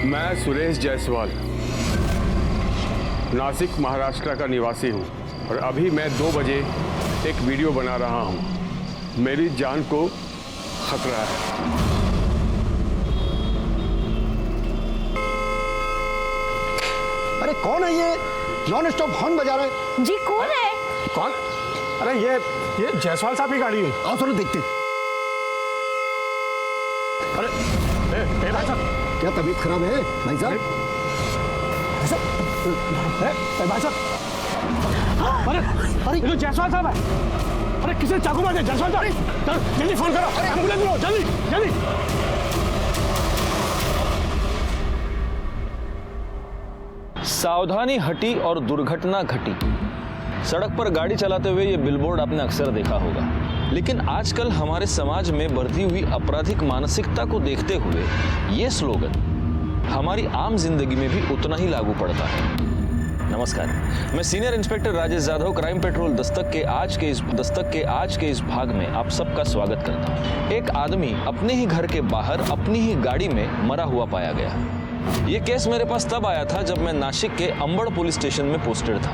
मैं सुरेश जायसवाल नासिक महाराष्ट्र का निवासी हूँ और अभी मैं 2 बजे एक वीडियो बना रहा हूँ। मेरी जान को खतरा है। अरे कौन है ये नॉन स्टॉप हॉर्न बजा रहा है? जी कौन है? कौन? अरे ये जायसवाल साहब की गाड़ी है। आओ चलो देखते। अरे ए भाई साहब, क्या तबीयत खराब है भाई साहब? भाई साहब, अरे ये तो जायसवाल साहब है। अरे किसे चाकू मारे? जायसवाल साहब, जल्दी फोन करो, एम्बुलेंस लो, जल्दी जल्दी। सावधानी हटी और दुर्घटना घटी। सड़क पर गाड़ी चलाते हुए ये बिलबोर्ड आपने अक्सर देखा होगा, लेकिन आजकल हमारे समाज में बढ़ती हुई आपराधिक मानसिकता को देखते हुए ये स्लोगन हमारी आम जिंदगी में भी उतना ही लागू पड़ता है। नमस्कार, मैं senior inspector Rajesh Jadhav crime petrol Dastak के आज के इस भाग में आप सबका स्वागत करता हूँ। एक आदमी अपने ही घर के बाहर अपनी ही गाड़ी में मरा हुआ पाया गया। ये केस मेरे पास तब आया था जब मैं नासिक के अंबड़ पुलिस स्टेशन में पोस्टेड था।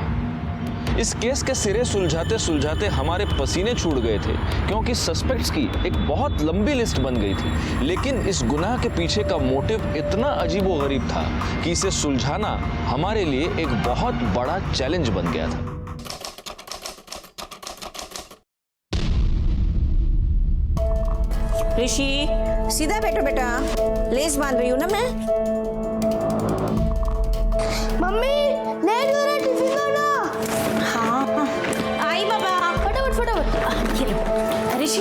इस केस के सिरे सुलझाते सुलझाते हमारे पसीने छूट गए थे, क्योंकि सस्पेक्ट्स की एक बहुत लंबी लिस्ट बन गई थी। लेकिन इस गुनाह के पीछे का मोटिव इतना अजीबोगरीब था कि इसे सुलझाना हमारे लिए एक बहुत बड़ा चैलेंज बन गया था। ऋषि सीधा बैठो बेटा, लेस बांध रही हूँ ना मैं। मम्मी लेट हो रहा है, टिफिन करना। हाँ आई बाबा, फटाफट फटाफट। ये लो ऋषि,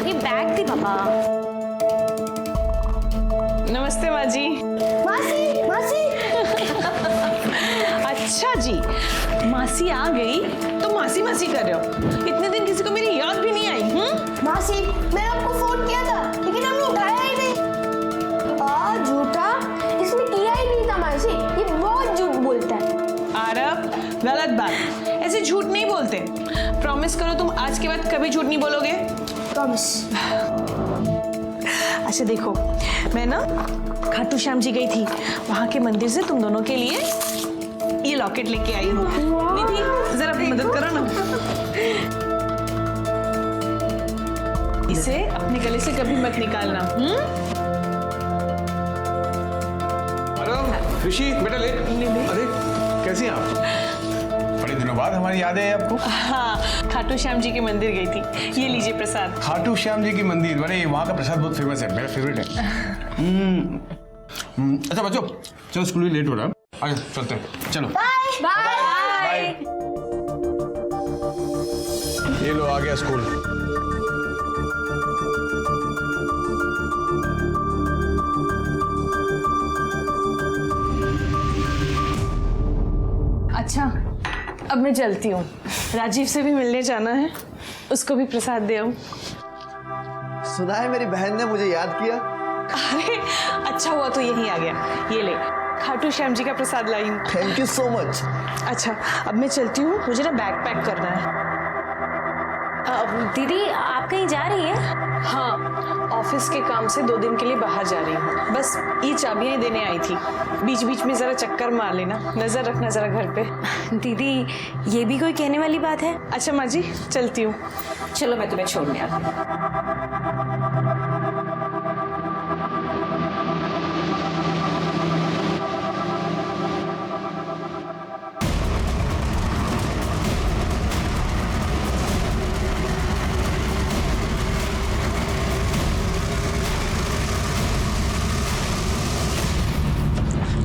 ये बैग दी बाबा। नमस्ते माँ जी। मासी मासी। अच्छा जी, मासी आ गई तो मासी मासी कर रहे हो। इतने दिन किसी को मेरी याद भी नहीं आई। मासी मैंने आपको फोन किया था लेकिन आपने उठाया ही नहीं। झूठा, इसने किया ही नहीं था मासी, ये बहुत झूठ बोलता है। आरव, गलत बात, ऐसे झूठ नहीं बोलते। प्रॉमिस करो तुम आज के बाद कभी झूठ नहीं बोलोगे। प्रॉमिस। अच्छा देखो, मैं ना खाटू श्याम जी गई थी, वहां के मंदिर से तुम दोनों के लिए ये लॉकेट लेके आई हूँ। निधि जरा मदद करो ना, इसे अपने गले से कभी मत निकालना। हेलो ऋषि, बेटा ले। अरे कैसी हैं आप? बड़े दिनों बाद हमारी याद है आपको। हाँ, खाटू श्याम जी के मंदिर गई थी। ये लीजिए प्रसाद। खाटू श्याम जी की मंदिर, अरे वहाँ का प्रसाद बहुत फेमस है, मेरा फेवरेट है। अच्छा बच्चों, चलो स्कूल भी लेट हो रहा है, आगे चलते हैं, चलो। Bye bye. ये लो आ गया स्कूल। अच्छा, अब मैं चलती हूँ, राजीव से भी मिलने जाना है, उसको भी प्रसाद दे आऊं। सुना है मेरी बहन ने मुझे याद किया। अरे अच्छा हुआ तो यहीं आ गया। ये ले, खाटू श्याम जी का प्रसाद लाई हूँ। Thank you so much. अच्छा अब मैं चलती हूँ, मुझे ना बैग पैक करना है। दीदी आप कहीं जा रही हैं? हाँ, ऑफिस के काम से 2 दिन के लिए बाहर जा रही हूँ। बस ये चाबियां देने आई थी, बीच बीच में जरा चक्कर मार लेना, नजर रखना जरा घर पे। दीदी ये भी कोई कहने वाली बात है? अच्छा माँ जी, चलती हूँ। चलो मैं तुम्हें छोड़ने आती हूँ।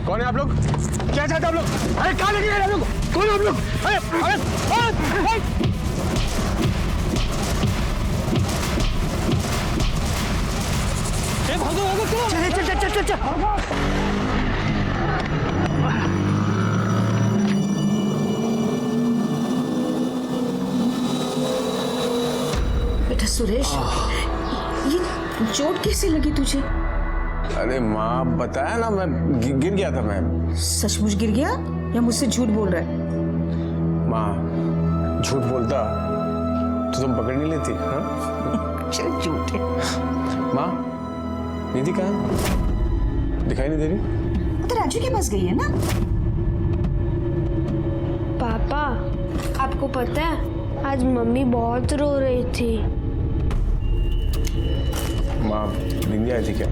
कौन है आप लोग? क्या चाहते हैं आप लोग? अरे कहाँ लेके गए आप लोग? कौन है आप लोग? अरे अरे अरे भागो भागो, चल चल चल चल चल। बेटा सुरेश, ये चोट कैसे लगी तुझे? अरे माँ बताया ना, मैं गिर गया था। मैं सचमुच गिर गया या मुझसे झूठ बोल रहा है? माँ झूठ बोलता तो तुम पकड़ नहीं लेती। हाँ चल झूठ है। माँ निधि कहाँ है? दिखाई नहीं दे रही? वो तो राजू के पास गई है ना। पापा, आपको पता है आज मम्मी बहुत रो रही थी। माँ बिंदी आई थी क्या?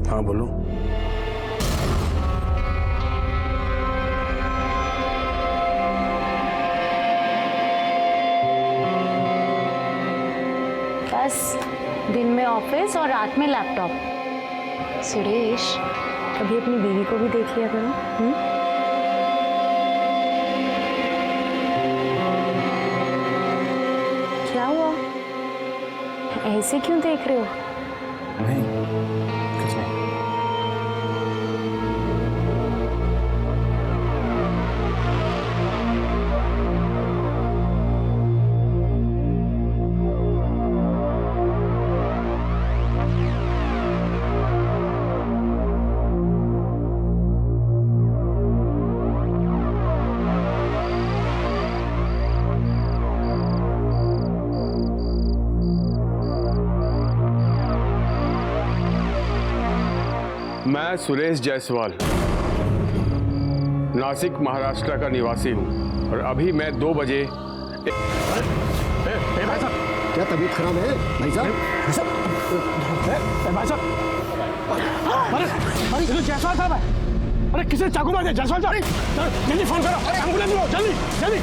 हाँ बोलो। बस दिन में ऑफिस और रात में लैपटॉप। सुरेश, कभी अपनी बीवी को भी देख लिया करो। क्या हुआ? ऐसे क्यों देख रहे हो? नहीं कुछ नहीं। मैं सुरेश जायसवाल नासिक महाराष्ट्र का निवासी हूँ और अभी मैं 2 बजे भाई साहब, क्या तबीयत खराब है भाई साहब? भाई साहब, अरे ये तो जायसवाल साहब है। अरे किसे चाकू मार दिया? जायसवाल साहब, जल्दी फोन करो, एम्बुलेंस लो, जल्दी जल्दी।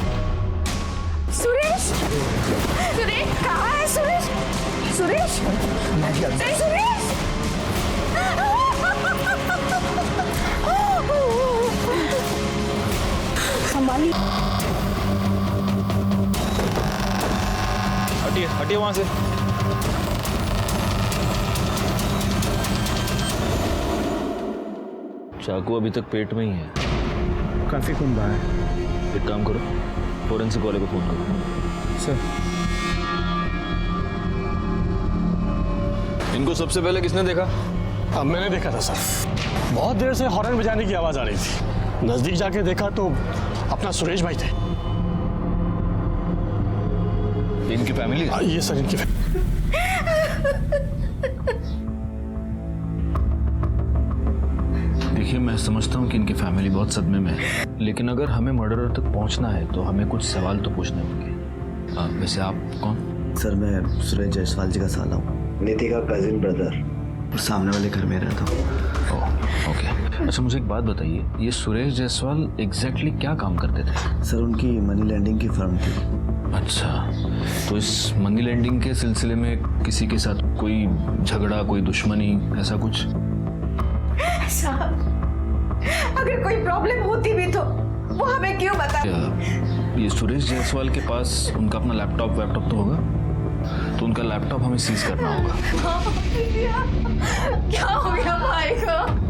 सुरेश, सुरेश कहाँ है सुरेश? सुरेश, नहीं सुरेश। संभालिए। हटिए हटिए वहां से। चाकू अभी तक पेट में ही है। काफी खून बहा है। एक काम करो, फोरेंसिक वाले को फोन करो। सर, इनको सबसे पहले किसने देखा? अब मैंने देखा था सर, बहुत देर से हॉर्न बजाने की आवाज आ रही थी। नजदीक जाके देखा तो अपना सुरेश भाई थे। इनकी फैमिली? ये सर इनकी देखिए, मैं समझता हूँ कि इनकी फैमिली बहुत सदमे में है, लेकिन अगर हमें मर्डरर तक पहुँचना है तो हमें कुछ सवाल तो पूछने होंगे। वैसे आप कौन? सर मैं सुरेश जायसवाल जी का साला हूँ, नीति का कजिन ब्रदर, सामने वाले घर में रहता हूँ। ओके। अच्छा मुझे एक बात बताइए, ये सुरेश जायसवाल एग्जैक्टली क्या काम करते थे? सर उनकी मनी लैंडिंग की फर्म थी। अच्छा, तो इस मनी लैंडिंग के सिलसिले में किसी के साथ कोई झगड़ा, कोई दुश्मनी, ऐसा कुछ? साहब, अगर कोई प्रॉब्लम होती भी तो वो हमें क्यों बता? ये सुरेश जायसवाल के पास उनका अपना लैपटॉप तो होगा, तो उनका लैपटॉप हमें सीज करना होगा। क्या हो गया भाई को?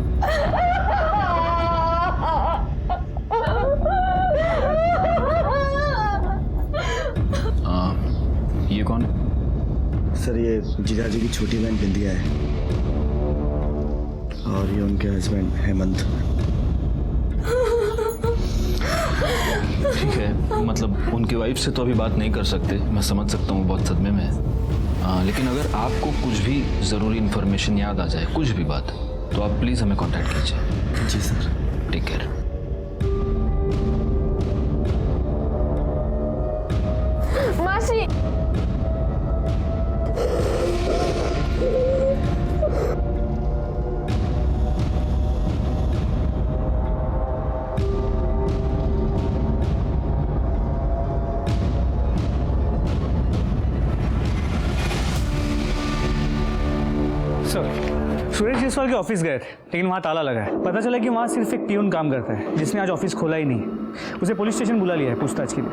ये कौन है? सर ये जीजाजी की छोटी बहन बिंदिया है और ये उनके हस्बैंड हेमंत। ठीक है, मतलब उनकी वाइफ से तो अभी बात नहीं कर सकते, मैं समझ सकता हूँ बहुत सदमे में है। लेकिन अगर आपको कुछ भी ज़रूरी इन्फॉर्मेशन याद आ जाए, कुछ भी बात, तो आप प्लीज़ हमें कांटेक्ट कीजिए। जी सर। Take care. मासी, सर सुरेश जायसवाल के ऑफिस गए थे, लेकिन वहाँ ताला लगा है। पता चला कि वहाँ सिर्फ एक पियून काम करता है, जिसने आज ऑफिस खोला ही नहीं। उसे पुलिस स्टेशन बुला लिया है पूछताछ के लिए।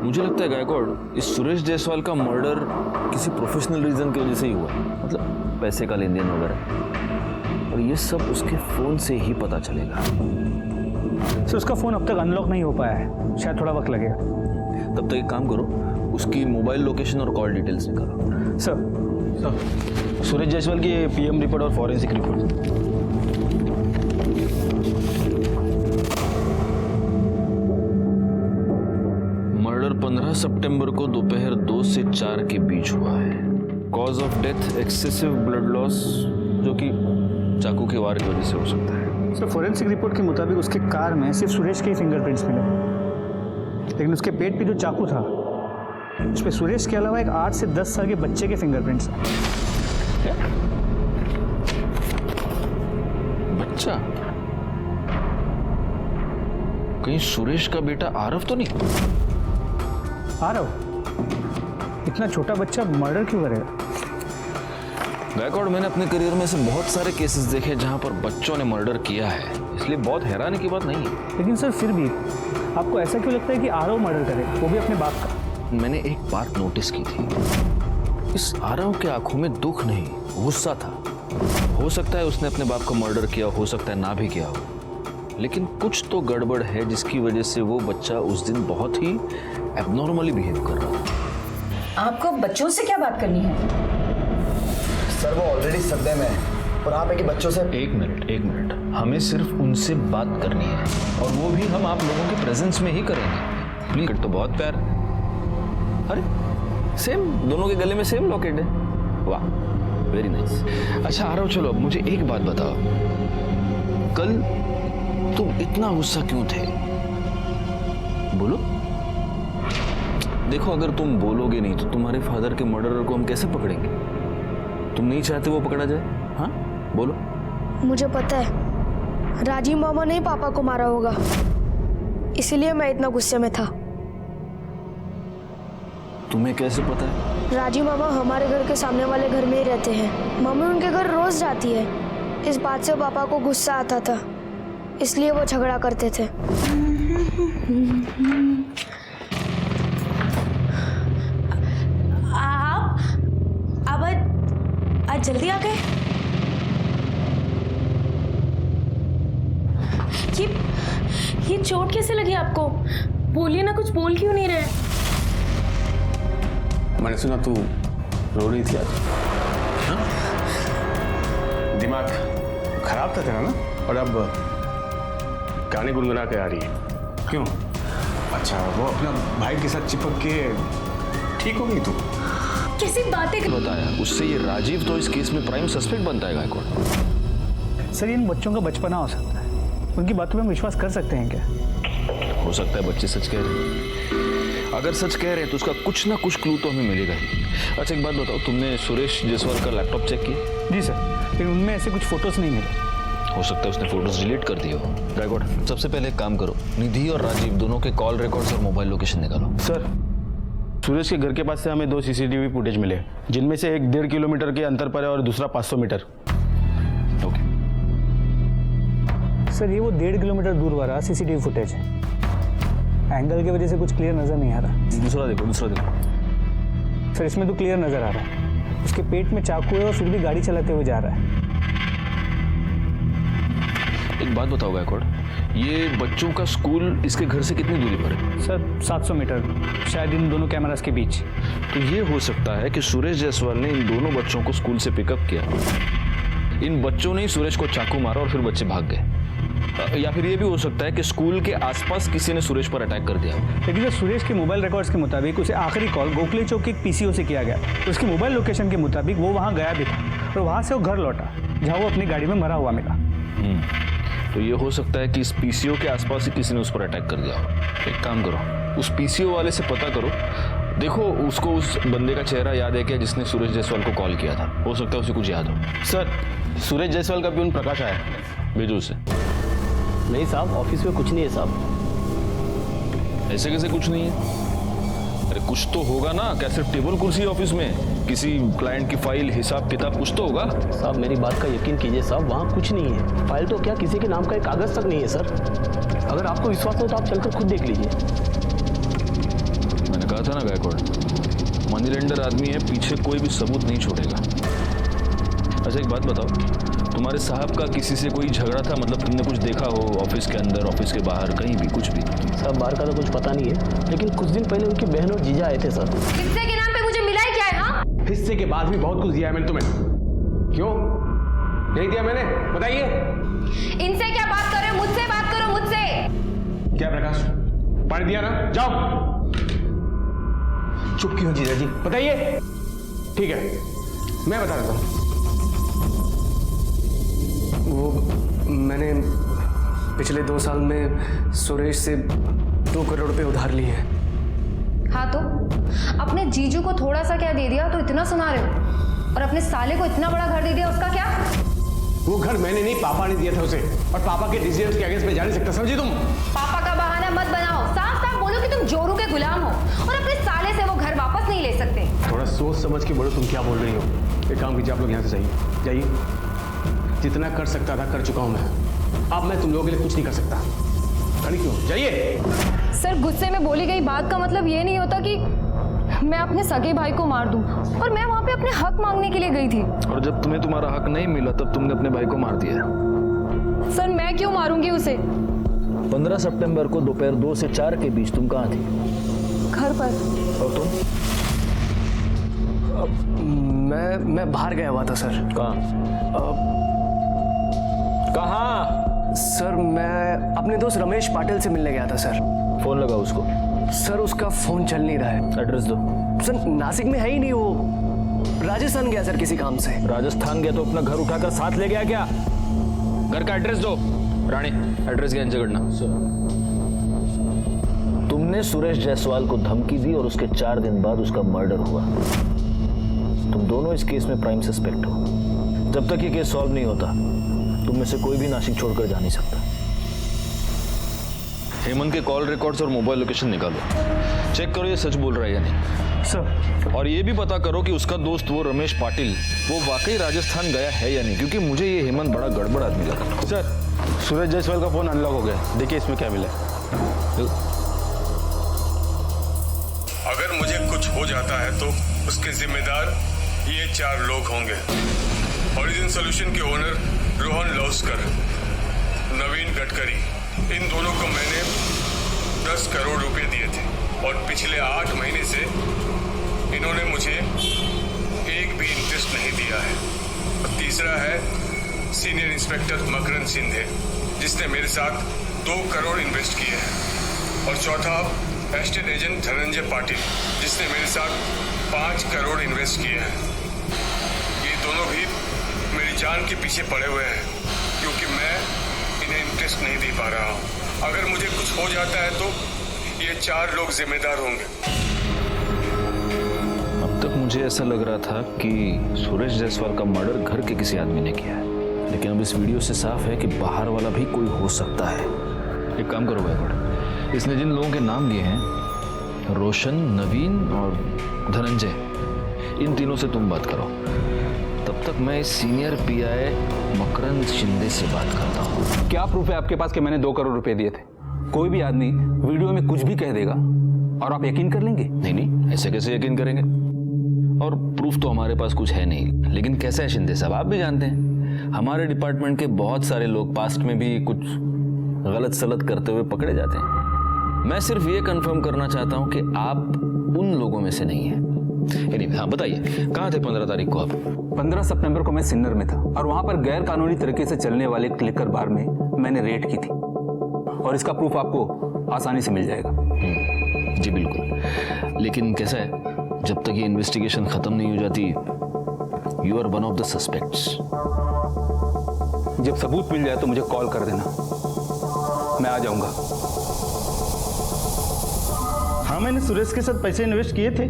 मुझे लगता है गायकवाड़, इस सुरेश जायसवाल का मर्डर किसी प्रोफेशनल रीजन की वजह से ही हुआ, मतलब पैसे का लेन देन वगैरह, और ये सब उसके फोन से ही पता चलेगा। सर उसका फोन अब तक अनलॉक नहीं हो पाया है, शायद थोड़ा वक्त लगेगा। तब तक एक काम करो, उसकी मोबाइल लोकेशन और कॉल डिटेल्स निकालो। सर सुरेश जायसवाल की पीएम रिपोर्ट और फॉरेंसिक रिपोर्ट। मर्डर 15 सितंबर को दोपहर 2 से 4 के बीच हुआ है। Cause of death excessive blood loss, जो कि चाकू के वार की वजह से हो सकता है। सर फॉरेंसिक रिपोर्ट के मुताबिक उसके कार में सिर्फ सुरेश के ही फिंगरप्रिंट्स मिले, लेकिन उसके पेट पे जो चाकू था उस पे सुरेश के अलावा एक 8 से 10 साल के बच्चे के फिंगरप्रिंट्स हैं। बच्चा? कहीं सुरेश का बेटा आरव तो नहीं? आरव? इतना छोटा बच्चा मर्डर क्यों करेगा? गायकवाड़, मैंने अपने करियर में से बहुत सारे केसेस देखे जहां पर बच्चों ने मर्डर किया है, इसलिए बहुत हैरानी की बात नहीं है। लेकिन सर फिर भी आपको ऐसा क्यों लगता है कि आरव मर्डर करे, वो भी अपने बाप का? मैंने एक बात नोटिस की थी, इस आरव के आंखों में दुख नहीं, गुस्सा था। हो सकता है उसने अपने बाप को मर्डर किया, हो सकता है ना भी किया हो, लेकिन कुछ तो गड़बड़ है जिसकी वजह से वो बच्चा उस दिन बहुत ही एबनॉर्मली बिहेव कर रहा था। आपको बच्चों से क्या बात करनी है? सर वो ऑलरेडी सदमे में है और आप है कि बच्चों से। एक मिनट, हमें सिर्फ उनसे बात करनी है, और वो भी हम आप लोगों के प्रेजेंस में ही करेंगे। प्लीज। तो बहुत प्यार। अरे सेम, दोनों के गले में सेम लॉकेट है। वाह, वेरी नाइस। अच्छा आरव, चलो अब मुझे एक बात बताओ, कल तुम इतना गुस्सा क्यों थे? बोलो। देखो, अगर तुम बोलोगे नहीं तो तुम्हारे फादर के मर्डरर को हम कैसे पकड़ेंगे? तुम नहीं चाहते वो पकड़ा जाए? हाँ बोलो। मुझे पता है राजीव मामा ने पापा को मारा होगा, इसलिए मैं इतना गुस्से में था। तुम्हें कैसे पता है? राजीव मामा हमारे घर के सामने वाले घर में ही रहते हैं। मम्मी उनके घर रोज जाती है। इस बात से पापा को गुस्सा आता था, इसलिए वो झगड़ा करते थे। आप आज जल्दी आ गए? ये चोट कैसे लगी आपको? बोलिए ना, कुछ बोल क्यों नहीं रहे? मैंने सुना तू रो रही थी आज। हाँ? दिमाग खराब था तेरा ना, और अब गाने गुनगुना के आ रही है। क्यों? अच्छा, वो अपना भाई के साथ चिपक के ठीक हो गई तू? कैसी बातें बताया उससे, ये राजीव तो इस केस में प्राइम सस्पेक्ट बनता है गायकवाड़। सर इन बच्चों का बचपना हो सकता है, उनकी बातों पे हम विश्वास कर सकते हैं क्या? हो सकता है बच्चे सच कह रहे हैं। अगर सच कह रहे हैं तो उसका कुछ ना कुछ क्लू तो हमें मिलेगा ही। अच्छा एक बात बताओ, तुमने सुरेश जायसवाल का लैपटॉप चेक किया? जी सर, लेकिन उनमें ऐसे कुछ फोटोज नहीं मिले। हो सकता है उसने फोटोज डिलीट कर दिए हो। गायकवाड़, सबसे पहले एक काम करो, निधि और राजीव दोनों के कॉल रिकॉर्ड्स और मोबाइल लोकेशन निकालो। सर सुरेश के घर के पास से हमें 2 सीसीटीवी फुटेज मिले, जिनमें से एक 1.5 किलोमीटर के अंतर पर है और दूसरा 500 मीटर। ओके सर ये वो 1.5 किलोमीटर दूर वाला सीसीटीवी फुटेज है। एंगल की वजह से कुछ क्लियर नजर नहीं आ रहा। दूसरा देखो। सर इसमें तो क्लियर नजर आ रहा है, उसके पेट में चाकू है और फिर भी गाड़ी चलाते हुए जा रहा है। एक बात बताओ गायकवाड़, ये बच्चों का स्कूल इसके घर से कितनी दूरी पर है? सर 700 मीटर, शायद इन दोनों कैमरास के बीच। तो ये हो सकता है कि सुरेश जायसवाल ने इन दोनों बच्चों को स्कूल से पिकअप किया, इन बच्चों ने ही सुरेश को चाकू मारा और फिर बच्चे भाग गए। या फिर ये भी हो सकता है कि स्कूल के आसपास किसी ने सुरेश पर अटैक कर दिया। लेकिन सर सुरेश के मोबाइल रिकॉर्ड्स के मुताबिक उसे आखिरी कॉल गोखले चौक के पीसीओ से किया गया। उसकी मोबाइल लोकेशन के मुताबिक वो वहाँ गया भी था और वहाँ से वो घर लौटा, जहाँ वो अपनी गाड़ी में मरा हुआ मिला। तो ये हो सकता है कि इस पीसीओ के आसपास ही किसी ने उस पर अटैक कर दिया हो। एक काम करो, उस पीसीओ वाले से पता करो, देखो उसको उस बंदे का चेहरा याद है क्या जिसने सुरेश जायसवाल को कॉल किया था? हो सकता है उसे कुछ याद हो। सर सुरेश जायसवाल का प्यून प्रकाश आया, भेजो उसे। नहीं साहब, ऑफिस में कुछ नहीं है साहब। ऐसे कैसे कुछ नहीं है? अरे कुछ तो होगा ना, क्या सिर्फ टेबल कुर्सी ऑफिस में? किसी क्लाइंट की फाइल, हिसाब किताब कुछ तो होगा। साहब मेरी बात का यकीन कीजिए साहब, वहाँ कुछ नहीं है। फाइल तो क्या, किसी के नाम का एक कागज तक नहीं है सर। अगर आपको विश्वास हो तो आप चलकर खुद देख लीजिए। मैंने कहा था ना गायकवाड़, मनी लेंडर आदमी है, पीछे कोई भी सबूत नहीं छोड़ेगा। अच्छा एक बात बताओ, तुम्हारे साहब का किसी से कोई झगड़ा था? मतलब तुमने कुछ देखा हो ऑफिस के अंदर, ऑफिस के बाहर, कहीं भी, कुछ भी? साहब बाहर का तो कुछ पता नहीं है, लेकिन कुछ दिन पहले उनकी बहन और जीजा आए थे सर। हिस्से के नाम पे मुझे मिला ही क्या है? हाँ, हिस्से के बाद भी बहुत कुछ दिया है मैंने तुम्हें। क्यों नहीं दिया मैंने, बताइए। इनसे क्या बात कर रहे हो? मुझसे बात करो, मुझसे। क्या प्रकाश, पानी दिया ना? जाओ। चुप क्यों जीजा जी, बताइए। ठीक है मैं बता देता हूँ। वो मैंने पिछले 2 साल में सुरेश से 2 करोड़ रुपए उधार लिए हैं। हाँ तो अपने जीजू को थोड़ा सा क्या दे दिया तो इतना सुना रहे हो, और अपने साले को इतना बड़ा घर दे दिया, उसका क्या? वो घर मैंने नहीं, पापा ने दिया था उसे, और पापा के डिसीजन के अगेंस्ट में जा नहीं सकता, समझी तुम? पापा का बहाना मत बनाओ, साफ साफ बोलो कि तुम जोरू के गुलाम हो और अपने साले से वो घर वापस नहीं ले सकते। थोड़ा सोच समझ के बोलो, तुम क्या बोल रही हो। एक काम कीजिए, आप लोग यहाँ से जाइए, जाइए। जितना कर सकता था कर चुका हूं मैं, अब मैं तुम लोगों के लिए कुछ नहीं कर सकता। खड़ी क्यों, जाइए। सर गुस्से में बोली गई बात का मतलब ये नहीं होता कि मैं अपने सगे भाई को मार दूं, और मैं वहां पे अपने हक मांगने के लिए गई थी। और जब तुम्हें तुम्हारा हक नहीं मिला तब तुमने अपने भाई को मार दिया। सर मैं क्यों मारूंगी उसे? 15 सितंबर को दोपहर 2 से 4 के बीच तुम कहाँ थी? घर पर। और तुम? मैं बाहर गया हुआ था सर। कहाँ? सर मैं अपने दोस्त रमेश पाटिल से मिलने गया था सर। फोन लगा उसको। सर उसका फोन चल नहीं रहा है। एड्रेस दो। सर नासिक में है ही नहीं, वो राजस्थान गया सर किसी काम से। राजस्थान गया तो अपना घर उठाकर साथ ले गया क्या? घर का एड्रेस दो। रानी एड्रेस ज्ञान जगड़ना। तुमने सुरेश जायसवाल को धमकी दी और उसके 4 दिन बाद उसका मर्डर हुआ। तुम दोनों इस केस में प्राइम सस्पेक्ट हो। जब तक ये केस सॉल्व नहीं होता तुम में से कोई भी नासिक छोड़कर जा नहीं सकता। हेमंत के कॉल रिकॉर्ड्स और मोबाइल लोकेशन निकालो, चेक करो ये सच बोल रहा है या नहीं। सर, और ये भी पता करो कि उसका दोस्त वो रमेश पाटिल वो वाकई राजस्थान गया है या नहीं, क्योंकि मुझे ये हेमंत बड़ा गड़बड़ आदमी लगा। सर सूरज जायसवाल का फोन अनलॉक हो गया, देखिए इसमें क्या मिला। अगर मुझे कुछ हो जाता है तो उसके जिम्मेदार ये 4 लोग होंगे। ओरिजिन सॉल्यूशन के ओनर रोहन लौस्कर, नवीन गडकरी, इन दोनों को मैंने 10 करोड़ रुपए दिए थे और पिछले 8 महीने से इन्होंने मुझे एक भी इंटरेस्ट नहीं दिया है। और तीसरा है सीनियर इंस्पेक्टर मकरंद सिंधे, जिसने मेरे साथ 2 करोड़ इन्वेस्ट किए हैं। और चौथा एस्टेट एजेंट धनंजय पाटिल, जिसने मेरे साथ 5 करोड़ इन्वेस्ट किए हैं। ये दोनों भी मेरी जान के पीछे पड़े हुए हैं, क्योंकि मैं इन्हें इंटरेस्ट नहीं दे पा रहा हूँ। अगर मुझे कुछ हो जाता है तो ये 4 लोग जिम्मेदार होंगे। अब तक मुझे ऐसा लग रहा था कि सुरेश जायसवाल का मर्डर घर के किसी आदमी ने किया है, लेकिन अब इस वीडियो से साफ है कि बाहर वाला भी कोई हो सकता है। एक काम करो गायकवाड़, इसने जिन लोगों के नाम लिए हैं, रोशन, नवीन और धनंजय, इन तीनों से तुम बात करो। तब तक मैं इस सीनियर पीआई मकरंद शिंदे से बात करता हूँ। क्या प्रूफ है आपके पास कि मैंने 2 करोड़ रुपए दिए थे? कोई भी आदमी वीडियो में कुछ भी कह देगा और आप यकीन कर लेंगे? नहीं, ऐसे कैसे यकीन करेंगे? और प्रूफ तो हमारे पास कुछ है नहीं। लेकिन कैसा है शिंदे साहब, आप भी जानते हैं हमारे डिपार्टमेंट के बहुत सारे लोग पास्ट में भी कुछ गलत सलत करते हुए पकड़े जाते हैं। मैं सिर्फ ये कंफर्म करना चाहता हूँ कि आप उन लोगों में से नहीं हैं। हाँ बताइए, कहाँ थे 15 तारीख को आप? 15 सितंबर को मैं सिन्नर में था और वहां पर गैर कानूनी तरीके से चलने वाले क्लिकर बार में मैंने रेड की थी, और इसका प्रूफ आपको आसानी से मिल जाएगा। जी बिल्कुल, लेकिन कैसा है, जब तक ये इन्वेस्टिगेशन खत्म नहीं हो जाती, you are one of the suspects. जब सबूत मिल जाए तो मुझे कॉल कर देना, मैं आ जाऊंगा। हाँ, मैंने सुरेश के साथ पैसे इन्वेस्ट किए थे,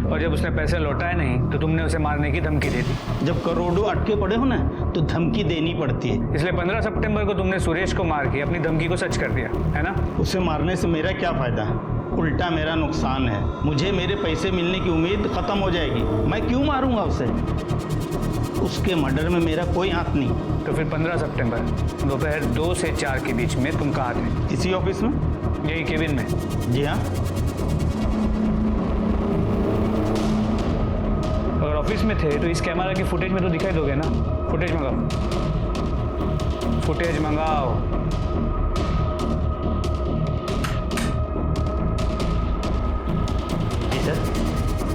और जब उसने पैसे लौटाए नहीं तो तुमने उसे मारने की धमकी दे दी। जब करोड़ों अटके पड़े हो ना तो धमकी देनी पड़ती है। इसलिए 15 सितंबर को तुमने सुरेश को मार के अपनी धमकी को सच कर दिया, है ना? उसे मारने से मेरा क्या फायदा है? उल्टा मेरा नुकसान है। मुझे मेरे पैसे मिलने की उम्मीद खत्म हो जाएगी। मैं क्यों मारूंगा उसे? उसके मर्डर में मेरा कोई हाथ नहीं। तो फिर 15 सितंबर दोपहर 2 से 4 के बीच में तुम कहाँ थे? इसी ऑफिस में, यही केबिन में? जी हाँ। अगर ऑफिस में थे तो इस कैमरा की फुटेज में तो दिखाई दोगे ना? फुटेज मंगाओ, फुटेज मंगाओ। जी सर।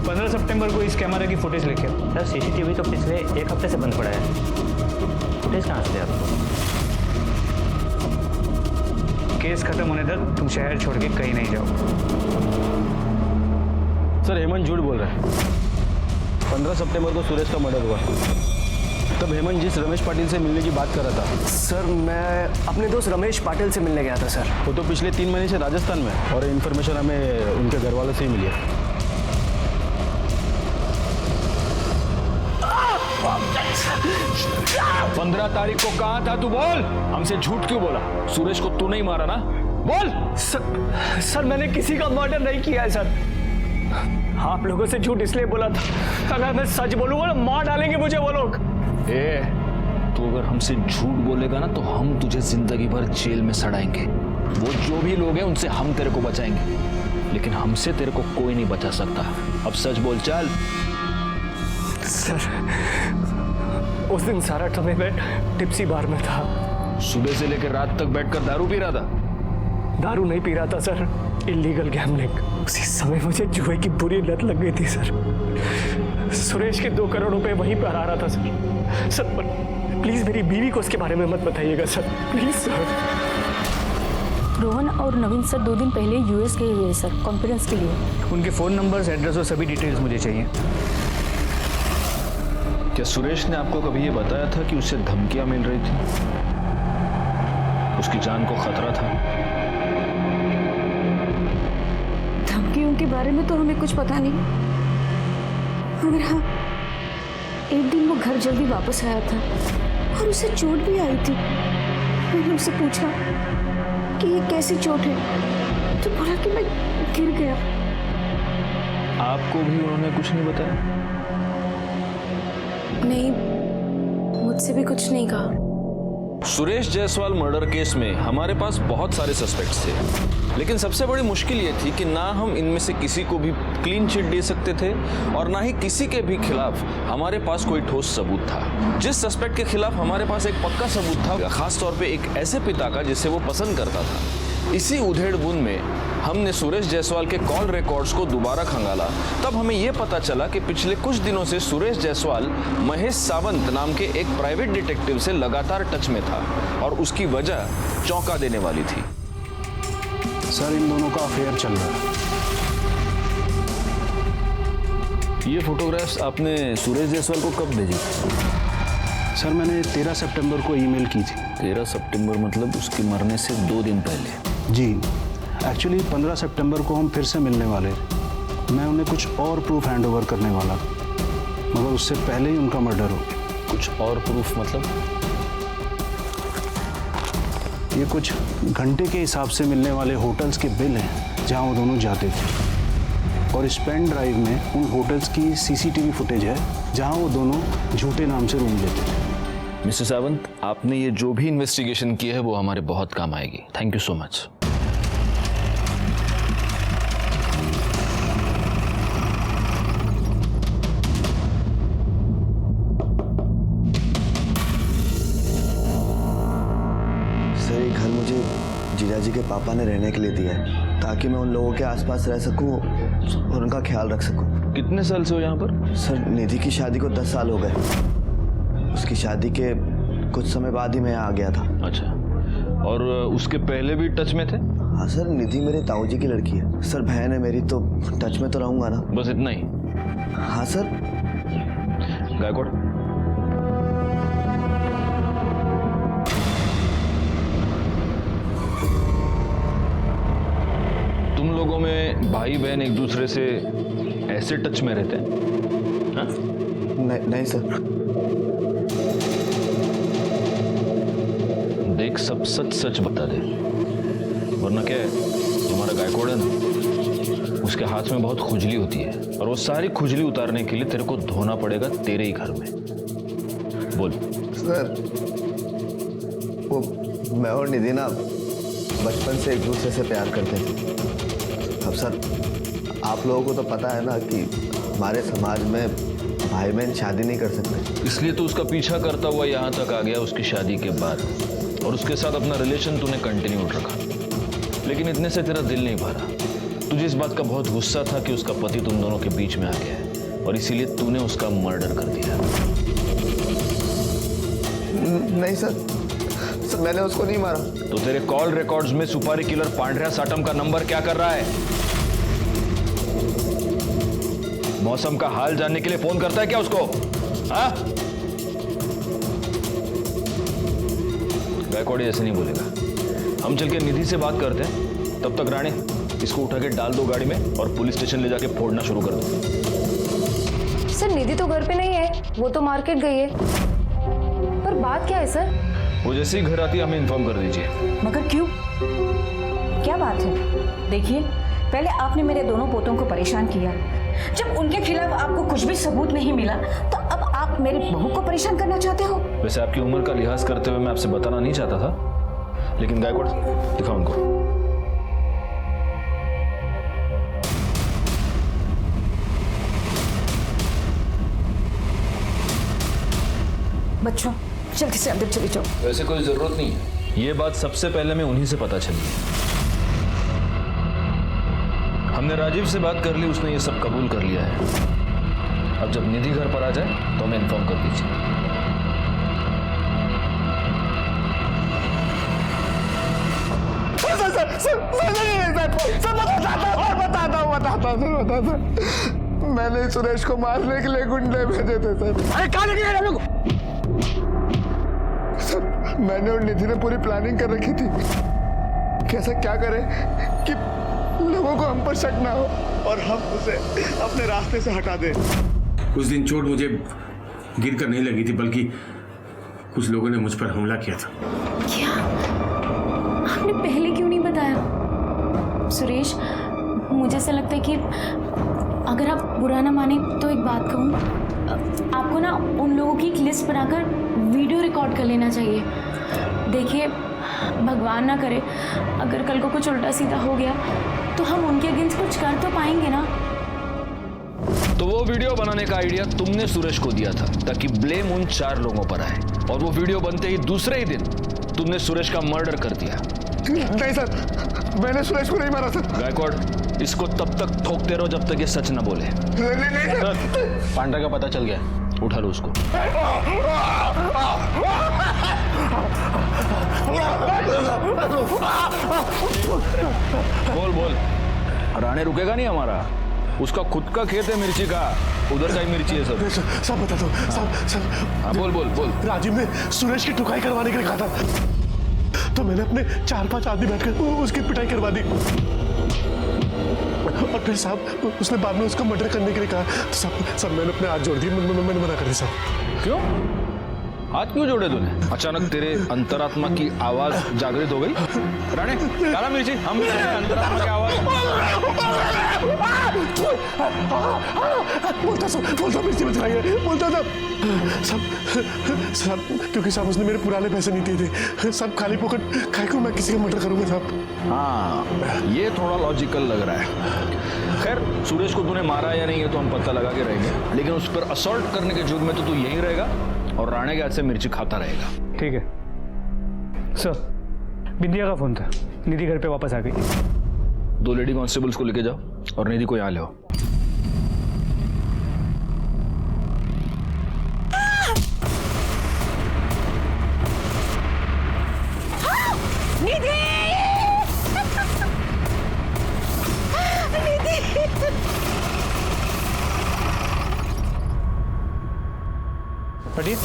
15 सितंबर को इस कैमरा की फुटेज लेके आओ। सर सीसीटीवी तो पिछले 1 हफ्ते से बंद पड़ा है, फुटेज कहाँ से आपको? केस खत्म होने तक तुम शहर छोड़ के कहीं नहीं जाओ। सर हेमंत झूठ बोल रहा है। 15 सितंबर को सुरेश का मर्डर हुआ। तब हेमंत जिस रमेश पाटिल से मिलने की बात कर रहा था। सर मैं अपने दोस्त रमेश पाटिल से मिलने गया था सर। वो तो पिछले 3 महीने से राजस्थान में, और इन्फॉर्मेशन हमें उनके घर वालों से ही मिली है। 15 तारीख को कहाँ था तू? बोल। हमसे झूठ क्यों बोला? सुरेश को तू नहीं मारा ना? बोल। सर मैंने किसी का मर्डर नहीं किया है सर। आप लोगों से झूठ इसलिए बोला था, अगर मैं सच बोलूंगा ना मार डालेंगे मुझे वो लोग। तू अगर हमसे झूठ बोलेगा ना तो हम तुझे जिंदगी भर जेल में सड़ाएंगे। वो जो भी लोग हैं उनसे हम तेरे को बचाएंगे, लेकिन हमसे तेरे को कोई नहीं बचा सकता। अब सच बोल चल। सर उस दिन सारा समय मैं टिप्सी बार में था। सुबह से लेकर रात तक बैठकर दारू पी रहा था? दारू नहीं पी रहा था सर, इलीगल गैम्बलिंग। उसी समय मुझे जुए की बुरी लत लग गई थी सर। सुरेश के 2 करोड़ रुपए वहीं पर आ रहा था सर। सर प्लीज मेरी बीवी को उसके बारे में मत बताइएगा सर, प्लीज सर। रोहन और नवीन सर 2 दिन पहले यूएस गए हुए सर, कॉन्फ्रेंस के लिए। उनके फ़ोन नंबर्स, एड्रेस और सभी डिटेल्स मुझे चाहिए। क्या सुरेश ने आपको कभी ये बताया था कि उसे धमकियां मिल रही थी? उसकी जान को खतरा था? धमकियों के बारे में तो हमें कुछ पता नहीं, मगर हाँ एक दिन वो घर जल्दी वापस आया था और उसे चोट भी आई थी। मैंने उससे पूछा कि ये कैसी चोट है, तो बोला कि मैं गिर गया। आपको भी उन्होंने कुछ नहीं बताया? नहीं, मुझसे भी कुछ नहीं कहा। सुरेश जायसवाल मर्डर केस में हमारे पास बहुत सारे सस्पेक्ट्स थे, लेकिन सबसे बड़ी मुश्किल ये थी कि ना हम इनमें से किसी को भी क्लीन चिट दे सकते थे और ना ही किसी के भी खिलाफ हमारे पास कोई ठोस सबूत था। जिस सस्पेक्ट के खिलाफ हमारे पास एक पक्का सबूत था, खास तौर पे एक ऐसे पिता का जिसे वो पसंद करता था। इसी उधेड़-बुन में हमने सुरेश जायसवाल के कॉल रिकॉर्ड्स को दोबारा खंगाला। तब हमें यह पता चला कि पिछले कुछ दिनों से सुरेश जायसवाल महेश सावंत नाम के एक प्राइवेट डिटेक्टिव से लगातार टच में था, और उसकी वजह चौंका देने वाली थी। सर इन दोनों का अफेयर चल रहा है। ये फोटोग्राफ्स आपने सुरेश जायसवाल को कब भेजी? सर मैंने 13 सितंबर को ईमेल की थी। 13 सितंबर मतलब उसके मरने से 2 दिन पहले? जी, एक्चुअली 15 सितंबर को हम फिर से मिलने वाले थे। मैं उन्हें कुछ और प्रूफ हैंडओवर करने वाला था, मगर उससे पहले ही उनका मर्डर हो गया। कुछ और प्रूफ मतलब? ये कुछ घंटे के हिसाब से मिलने वाले होटल्स के बिल हैं जहां वो दोनों जाते थे, और इस पेन ड्राइव में उन होटल्स की सीसीटीवी फुटेज है जहां वो दोनों झूठे नाम से रूम लेते थे। मिस्टर सावंत, आपने ये जो भी इन्वेस्टिगेशन की है वो हमारे बहुत काम आएगी। Thank you so much. Sir ये घर मुझे जीजाजी के पापा ने रहने के लिए दिया है, ताकि मैं उन लोगों के आसपास रह सकूं और उनका ख्याल रख सकूं। कितने साल से हो यहाँ पर? सर निधि की शादी को 10 साल हो गए। उसकी शादी के कुछ समय बाद ही मैं यहाँ आ गया था। अच्छा, और उसके पहले भी टच में थे? हाँ सर, निधि मेरे ताऊजी की लड़की है। सर बहन है मेरी, तो टच में तो रहूंगा ना। बस इतना ही? हाँ सर। गायकवाड़, तुम लोगों में भाई बहन एक दूसरे से ऐसे टच में रहते हैं? हाँ? नहीं सर। देख, सब सच सच बता दे, वरना क्या है हमारा गायकवाड़ है ना, उसके हाथ में बहुत खुजली होती है और वो सारी खुजली उतारने के लिए तेरे को धोना पड़ेगा तेरे ही घर में। बोल। सर, वो मैं और निधि ना बचपन से एक दूसरे से प्यार करते थे। अब सर, आप लोगों को तो पता है ना कि हमारे समाज में भाई बहन शादी नहीं कर सकते, इसलिए तो उसका पीछा करता हुआ यहाँ तक आ गया उसकी शादी के बाद, और उसके साथ अपना रिलेशन तूने कंटिन्यू रखा। लेकिन इतने से तेरा दिल नहीं भरा। तुझे इस बात का बहुत गुस्सा था कि उसका पति तुम दोनों के बीच में आ गया है, और इसीलिए तूने उसका मर्डर कर दिया। नहीं सर, मैंने उसको नहीं मारा। तो तेरे कॉल रिकॉर्ड्स में सुपारी किलर पांड्या साटम का नंबर क्या कर रहा है? मौसम का हाल जानने के लिए फोन करता है क्या उसको? हाँ? गायकवाड़ ऐसे नहीं बोलेगा। हम चल के निधि से बात करते हैं, तब तक राणे इसको उठा के डाल दो गाड़ी में और पुलिस स्टेशन ले जाके फोड़ना शुरू कर दो। सर निधि तो घर पे नहीं है, वो तो मार्केट गई है। पर बात क्या है सर? वो जैसे ही घर आती है हमें इन्फॉर्म कर दीजिए। मगर क्यों? क्या बात है? देखिए, पहले आपने मेरे दोनों पोतों को परेशान किया। जब उनके खिलाफ आपको कुछ भी सबूत नहीं मिला तो अब आप मेरी बहू को परेशान करना चाहते हो? वैसे आपकी उम्र का लिहाज करते हुए मैं आपसे बताना नहीं चाहता था, लेकिन गायकवाड़ दिखाओ उनको। बच्चों, जल्दी से अंदर चले जाओ। वैसे कोई जरूरत नहीं है, ये बात सबसे पहले मैं उन्हीं से पता चली। हमने राजीव से बात कर ली, उसने ये सब कबूल कर लिया है। अब जब निधि घर पर आ जाए तो हमें इन्फॉर्म कर दीजिए। बताता। मैंने सुरेश को मारने के लिए गुंडे भेजे थे सर। अरे कहाँ लेके गए हम लोग? सर, मैंने और निधि ने पूरी प्लानिंग कर रखी थी। कैसा क्या करें कि लोगों को हम पर शक ना हो और हम उसे अपने रास्ते से हटा दें। उस दिन चोट मुझे गिर कर नहीं लगी थी, बल्कि कुछ लोगों ने मुझ पर हमला किया था। क्या? आपने पहले क्यों नहीं बताया? सुरेश, मुझे ऐसा लगता है कि अगर आप बुरा ना माने तो एक बात कहूँ, आपको ना उन लोगों की एक लिस्ट बनाकर वीडियो रिकॉर्ड कर लेना चाहिए। देखिए, भगवान ना करे अगर कल को कुछ उल्टा सीधा हो गया तो हम उनके अगेंस्ट कुछ कर तो पाएंगे ना। तो वो वीडियो बनाने का आइडिया तुमने सुरेश को दिया था ताकि ब्लेम उन 4 लोगों पर आए, और वो वीडियो बनते ही दूसरे ही दिन तुमने सुरेश का मर्डर कर दिया। नहीं सर, मैंने सुरेश को नहीं मारा सर। गायकवाड़, इसको तब तक ठोकते रहो जब तक ये सच न बोले। नहीं। पांड्या का पता चल गया, उठा लो उसको। बोल बोल। राणे रुकेगा नहीं हमारा, उसका खुद का खेत है मिर्ची का, उधर का ही मिर्ची है सब। सब बता दो, सब। हाँ बोल बोल बोल। राजीव ने सुरेश की ठुकाई करवाने के लिए कहा था, तो मैंने अपने 4-5 आदमी बैठकर उसकी पिटाई करवा दी। और फिर साहब उसने बाद में उसका मर्डर करने के लिए कहा, तो सब मैंने अपने हाथ जोड़ दिए। मैंने मना कर दिया साहब। क्यों? हाथ क्यों जोड़े तूने? अचानक तेरे अंतरात्मा की आवाज जागृत हो गई। राणे, काला मिर्ची, हम अंतरात्मा की आवाज। बोलता मिर्ची मत खाइए, बोलता था सब, क्योंकि साहब उसने मेरे पुराने पैसे नहीं दिए थे। सब खाली पॉकेट खाए को मैं किसी का मर्डर करूंगा साहब। हाँ, ये थोड़ा लॉजिकल लग रहा है। खैर, सुरेश को तूने मारा या नहीं है तो हम पता लगा के रहेंगे, लेकिन उस पर असॉल्ट करने के जुर्म में तो तू यहीं रहेगा और राणे के हाथ से मिर्ची खाता रहेगा। ठीक है सर। बिंदिया का फोन था, निधि घर पे वापस आ गई। 2 लेडी कांस्टेबल्स को लेके जाओ और निधि को यहाँ ले आओ। पढ़िए।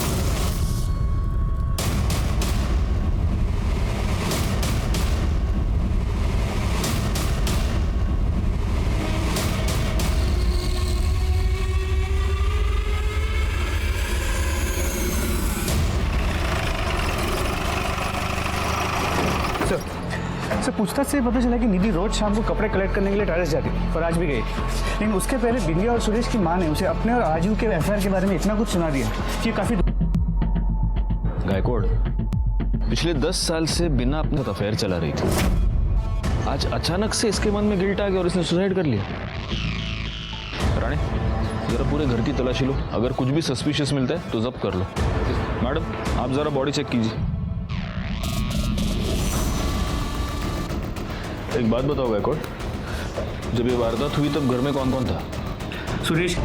उससे पूछताछ से पता चला कि निधि रोज शाम को कपड़े कलेक्ट करने के लिए टेरेस जाती थी और आज भी गई। लेकिन उसके पहले बिंदिया और सुरेश की माँ ने उसे अपने और आजू के अफेयर के बारे में इतना कुछ सुना दिया कि काफी। गायकवाड़ पिछले 10 साल से बिना अपने अफेयर चला रही थी। आज अचानक से इसके मन में गिल्ट आ गया और इसने सुसाइड कर लिया। राणे जरा पूरे घर की तलाशी लो, अगर कुछ भी सस्पिशियस मिलता है तो जब्त कर लो। मैडम आप जरा बॉडी चेक कीजिए। एक बात बताओ गायकवाड़, जब ये वारदात हुई तब घर में कौन कौन था? सुरेश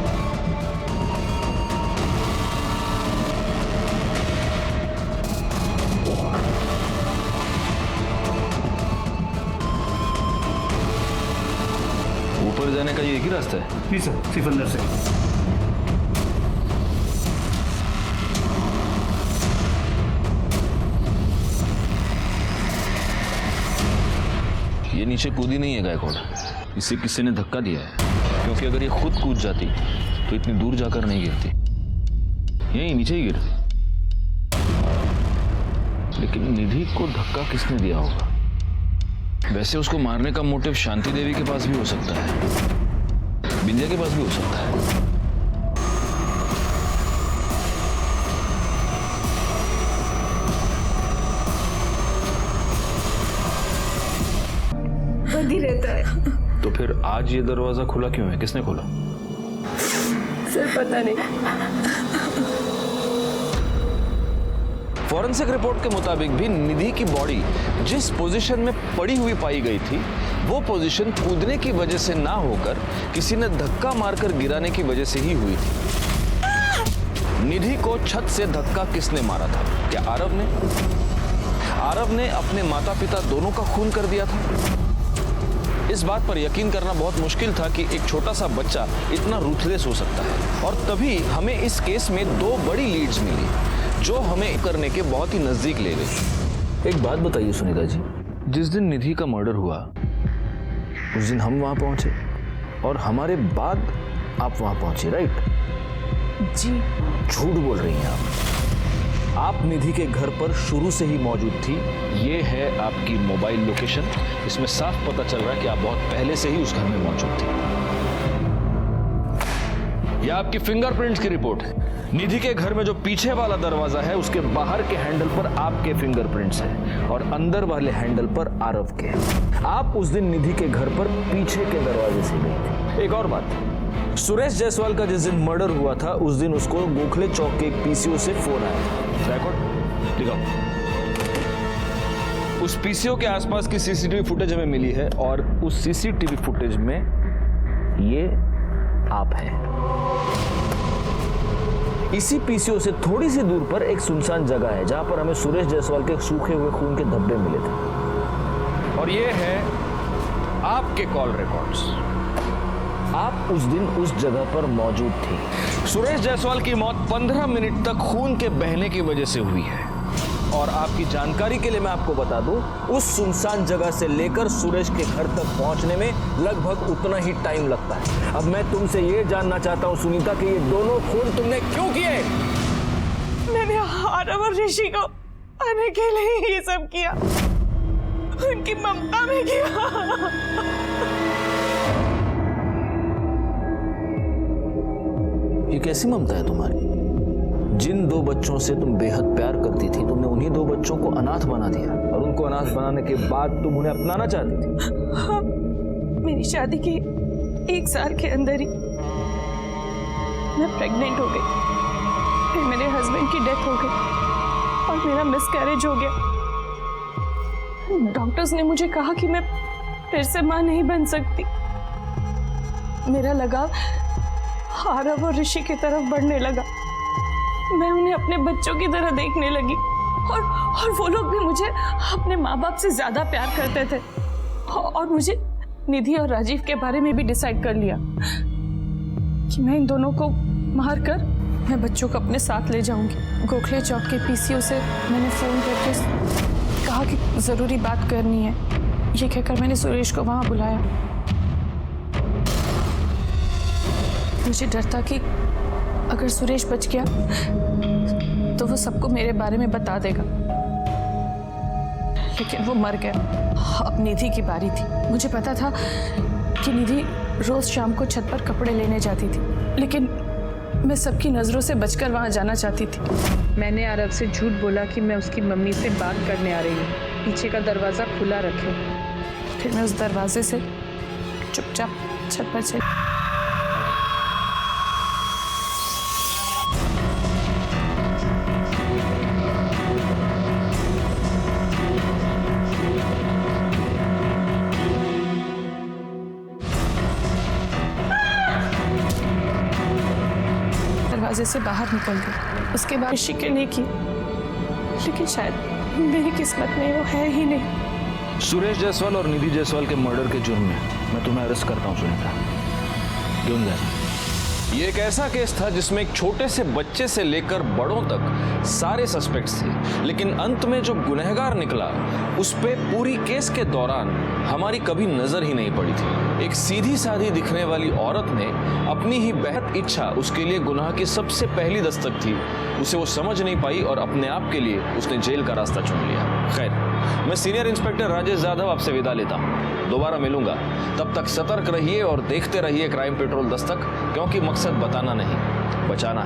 ऊपर जाने का ये एक ही रास्ता है? जी सर, सिर्फ अंदर से। ये नीचे कूदी नहीं है गायकवाड़, इसे किसी ने धक्का दिया है, क्योंकि अगर ये खुद कूद जाती तो इतनी दूर जाकर नहीं गिरती, यहीं नीचे ही गिरती। लेकिन निधि को धक्का किसने दिया होगा? वैसे उसको मारने का मोटिव शांति देवी के पास भी हो सकता है, बिंदिया के पास भी हो सकता है। बंद ही रहता है। तो फिर आज ये दरवाजा खुला क्यों है? किसने खोला? सर पता नहीं। फॉरेंसिक रिपोर्ट के मुताबिक भी निधि की बॉडी जिस पोजीशन में पड़ी हुई पाई गई थी, वो पोजीशन कूदने की वजह से ना होकर किसी ने धक्का मारकर गिराने की वजह से ही हुई थी। निधि को छत से धक्का किसने मारा था? क्या आरव ने? आरव ने अपने माता पिता दोनों का खून कर दिया था। इस बात पर यकीन करना बहुत मुश्किल था कि एक छोटा सा बच्चा इतना रूथलेस हो सकता है। और तभी हमें इस केस में 2 बड़ी लीड्स मिली जो हमें करने के बहुत ही नजदीक ले गई। एक बात बताइए सुनीता जी, जिस दिन निधि का मर्डर हुआ उस दिन हम वहां पहुंचे और हमारे बाद आप वहां पहुंचे, राइट? जी। झूठ बोल रही हैं आप निधि के घर पर शुरू से ही मौजूद थी। ये है आपकी मोबाइल लोकेशन, इसमें साफ पता चल रहा है कि आप बहुत पहले से ही उस घर में मौजूद थी। यह आपकी फिंगरप्रिंट्स की रिपोर्ट है। निधि के घर में जो पीछे वाला दरवाजा है उसके बाहर के हैंडल पर आपके फिंगरप्रिंट्स हैं और अंदर वाले हैंडल पर आरव के। आप उस दिन निधि के घर पर पीछे के दरवाजे से गई थी। एक और बात, सुरेश जायसवाल का जिस दिन मर्डर हुआ था उस दिन उसको गोखले चौक के एक पीसीओ से फोन आया था। रिकॉर्ड दिखाओ। उस पीसीओ के आसपास की सीसीटीवी फुटेज हमें मिली है और उस सीसीटीवी फुटेज में ये आप हैं। इसी पीसीओ से थोड़ी सी दूर पर एक सुनसान जगह है जहां पर हमें सुरेश जायसवाल के सूखे हुए खून के धब्बे मिले थे। और ये है आपके कॉल रिकॉर्ड्स। आप उस दिन उस जगह पर मौजूद थे। सुरेश जायसवाल की मौत 15 मिनट तक खून के बहने की वजह से हुई है। और आपकी जानकारी के लिए मैं आपको बता दूं, उस सुनसान जगह से लेकर सुरेश के घर तक पहुंचने में लगभग उतना ही टाइम लगता है। अब मैं तुमसे ये जानना चाहता हूं सुनीता कि ये दोनों खून तुमने क्यों किए? मैंने आरव और ऋषि को पाने के लिए ये सब किया, उनकी ममता में किया। ये कैसी ममता है तुम्हारी? जिन 2 बच्चों से तुम बेहद प्यार करती थी, तुमने उन्हीं 2 बच्चों को अनाथ बना दिया और उनको अनाथ बनाने के बाद तुम उन्हें अपनाना चाहती थी। हाँ, मेरी शादी के 1 साल के अंदर ही मैं प्रेग्नेंट हो गई। फिर मेरे हस्बैंड की डेथ हो गई और मेरा मिसकैरेज हो गया। डॉक्टर्स ने मुझे कहा कि मैं फिर से मां नहीं बन सकती। मेरा लगाव आरव और ऋषि की तरफ बढ़ने लगा। मैं उन्हें अपने बच्चों की तरह देखने लगी और वो लोग भी मुझे अपने माँ बाप से ज्यादा प्यार करते थे। और मुझे निधि और राजीव के बारे में भी डिसाइड कर लिया कि मैं इन दोनों को मार कर मैं बच्चों को अपने साथ ले जाऊंगी। गोखले चौक के पीसीओ से मैंने फोन करके कहा कि जरूरी बात करनी है। ये कहकर मैंने सुरेश को वहां बुलाया। मुझे डर था कि अगर सुरेश बच गया तो वो सबको मेरे बारे में बता देगा। लेकिन वो मर गया। अब निधि की बारी थी। मुझे पता था कि निधि रोज शाम को छत पर कपड़े लेने जाती थी, लेकिन मैं सबकी नजरों से बचकर वहां जाना चाहती थी। मैंने आरव से झूठ बोला कि मैं उसकी मम्मी से बात करने आ रही हूँ, पीछे का दरवाजा खुला रखे। फिर मैं उस दरवाजे से चुपचाप छत पर चली। दरवाजे से बाहर निकल गई। उसके बाद ऋषि के लिए की, लेकिन शायद मेरी किस्मत में वो है ही नहीं। सुरेश जायसवाल और निधि जायसवाल के मर्डर के जुर्म में मैं तुम्हें अरेस्ट करता हूँ सुनीता। क्यों जाए? ये एक ऐसा केस था जिसमें एक छोटे से बच्चे से लेकर बड़ों तक सारे सस्पेक्ट्स थे, लेकिन अंत में जो गुनहगार निकला उस पे पूरी केस के दौरान हमारी कभी नजर ही नहीं पड़ी थी। एक सीधी साधी दिखने वाली औरत ने अपनी ही बेहद इच्छा उसके लिए गुनाह की सबसे पहली दस्तक थी, उसे वो समझ नहीं पाई और अपने आप के लिए उसने जेल का रास्ता चुन लिया। खैर, मैं सीनियर इंस्पेक्टर राजेश जाधव आपसे विदा लेता हूँ। दोबारा मिलूंगा, तब तक सतर्क रहिए और देखते रहिए क्राइम पेट्रोल दस्तक, क्योंकि मकसद बताना नहीं, बचाना है।